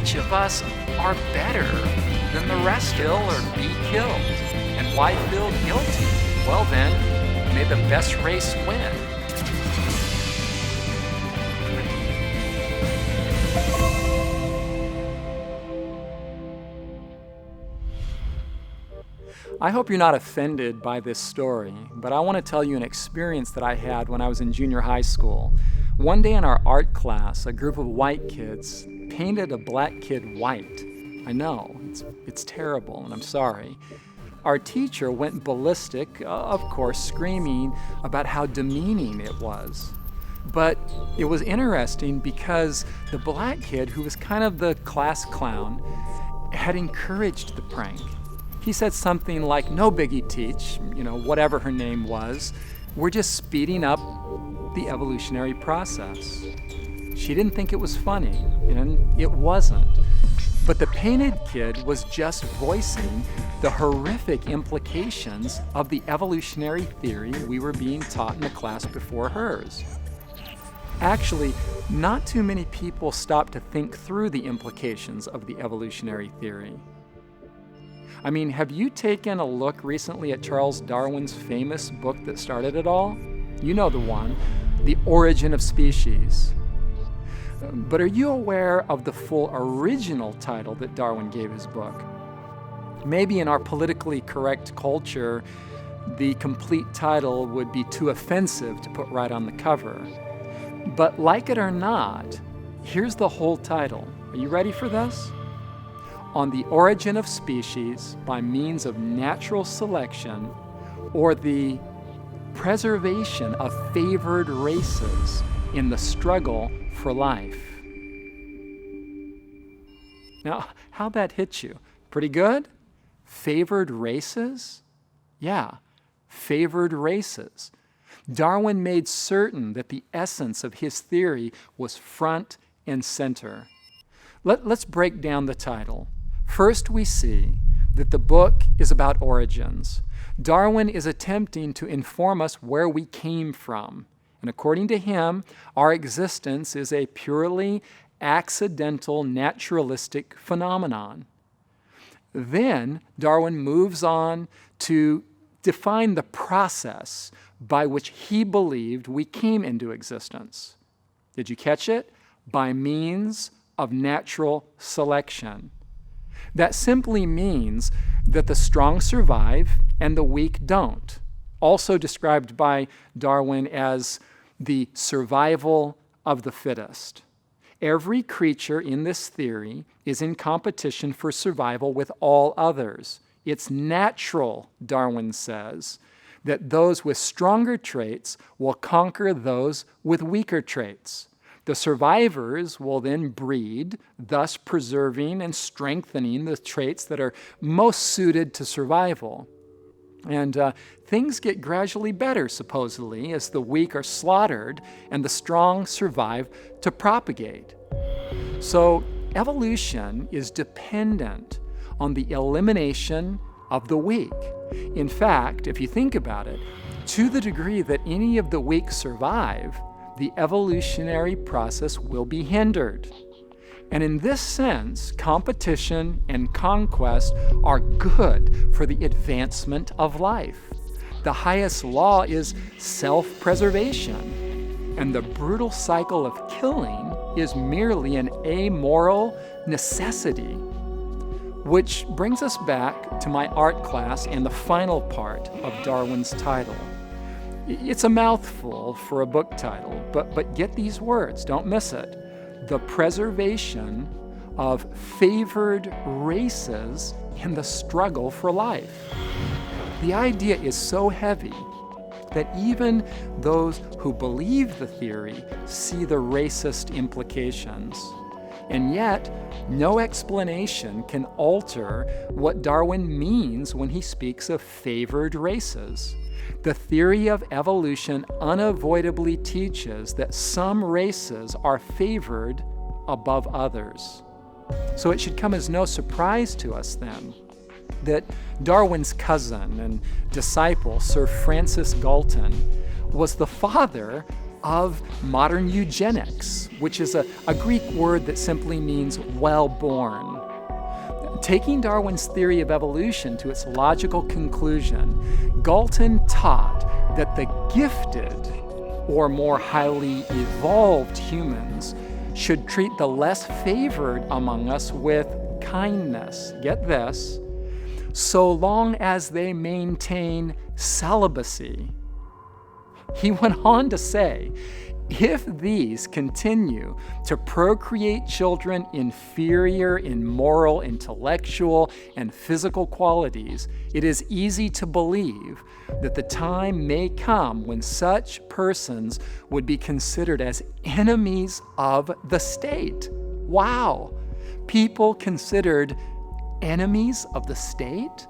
which of us are better than the rest? Kill or be killed? And why feel guilty? Well then, may the best race win. I hope you're not offended by this story, but I want to tell you an experience that I had when I was in junior high school. One day in our art class, a group of white kids painted a black kid white. I know, it's terrible, and I'm sorry. Our teacher went ballistic, of course, screaming about how demeaning it was. But it was interesting because the black kid, who was kind of the class clown, had encouraged the prank. He said something like, "No biggie, teach," whatever her name was. "We're just speeding up the evolutionary process." She didn't think it was funny, and it wasn't. But the painted kid was just voicing the horrific implications of the evolutionary theory we were being taught in the class before hers. Actually, not too many people stopped to think through the implications of the evolutionary theory. I mean, have you taken a look recently at Charles Darwin's famous book that started it all? You know the one, The Origin of Species. But are you aware of the full original title that Darwin gave his book? Maybe in our politically correct culture, the complete title would be too offensive to put right on the cover. But like it or not, here's the whole title. Are you ready for this? On the Origin of Species by Means of Natural Selection, or the Preservation of Favored Races in the Struggle for Life. Now, how'd that hit you? Pretty good? Favored races? Yeah, favored races. Darwin made certain that the essence of his theory was front and center. Let's break down the title. First, we see that the book is about origins. Darwin is attempting to inform us where we came from. And according to him, our existence is a purely accidental, naturalistic phenomenon. Then Darwin moves on to define the process by which he believed we came into existence. Did you catch it? By means of natural selection. That simply means that the strong survive and the weak don't. Also described by Darwin as the survival of the fittest. Every creature in this theory is in competition for survival with all others. It's natural, Darwin says, that those with stronger traits will conquer those with weaker traits. The survivors will then breed, thus preserving and strengthening the traits that are most suited to survival. And things get gradually better, supposedly, as the weak are slaughtered and the strong survive to propagate. So evolution is dependent on the elimination of the weak. In fact, if you think about it, to the degree that any of the weak survive, the evolutionary process will be hindered. And in this sense, competition and conquest are good for the advancement of life. The highest law is self-preservation, and the brutal cycle of killing is merely an amoral necessity. Which brings us back to my art class and the final part of Darwin's title. It's a mouthful for a book title, but get these words, don't miss it. The preservation of favored races in the struggle for life. The idea is so heavy that even those who believe the theory see the racist implications. And yet, no explanation can alter what Darwin means when he speaks of favored races. The theory of evolution unavoidably teaches that some races are favored above others. So it should come as no surprise to us then that Darwin's cousin and disciple, Sir Francis Galton, was the father of modern eugenics, which is a Greek word that simply means well-born. Taking Darwin's theory of evolution to its logical conclusion, Galton taught that the gifted, or more highly evolved humans, should treat the less favored among us with kindness. Get this, so long as they maintain celibacy. He went on to say, if these continue to procreate children inferior in moral, intellectual, and physical qualities, it is easy to believe that the time may come when such persons would be considered as enemies of the state. Wow! People considered enemies of the state?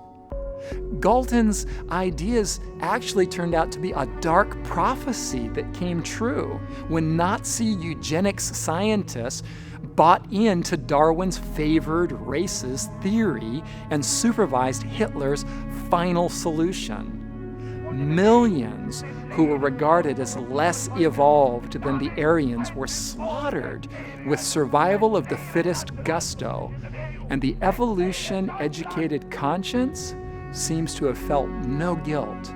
Galton's ideas actually turned out to be a dark prophecy that came true when Nazi eugenics scientists bought into Darwin's favored races theory and supervised Hitler's final solution. Millions who were regarded as less evolved than the Aryans were slaughtered with survival of the fittest gusto, and the evolution-educated conscience seems to have felt no guilt.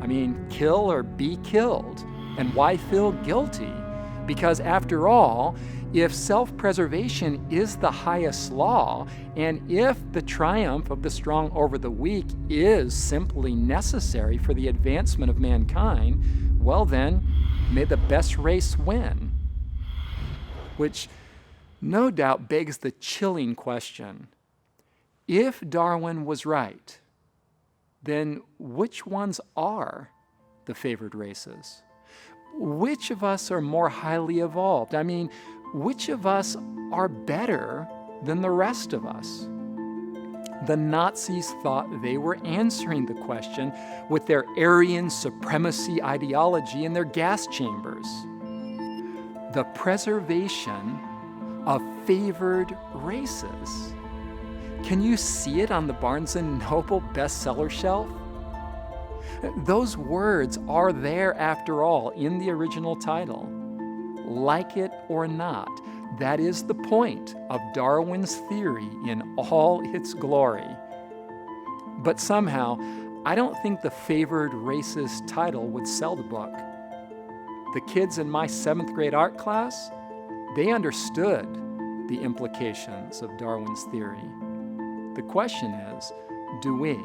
I mean, kill or be killed. And why feel guilty? Because after all, if self-preservation is the highest law, and if the triumph of the strong over the weak is simply necessary for the advancement of mankind, well then, may the best race win. Which no doubt begs the chilling question. If Darwin was right, then which ones are the favored races? Which of us are more highly evolved? I mean, which of us are better than the rest of us? The Nazis thought they were answering the question with their Aryan supremacy ideology in their gas chambers. The preservation of favored races. Can you see it on the Barnes & Noble bestseller shelf? Those words are there after all in the original title. Like it or not, that is the point of Darwin's theory in all its glory. But somehow, I don't think the favored races title would sell the book. The kids in my 7th grade art class, they understood the implications of Darwin's theory. The question is, do we?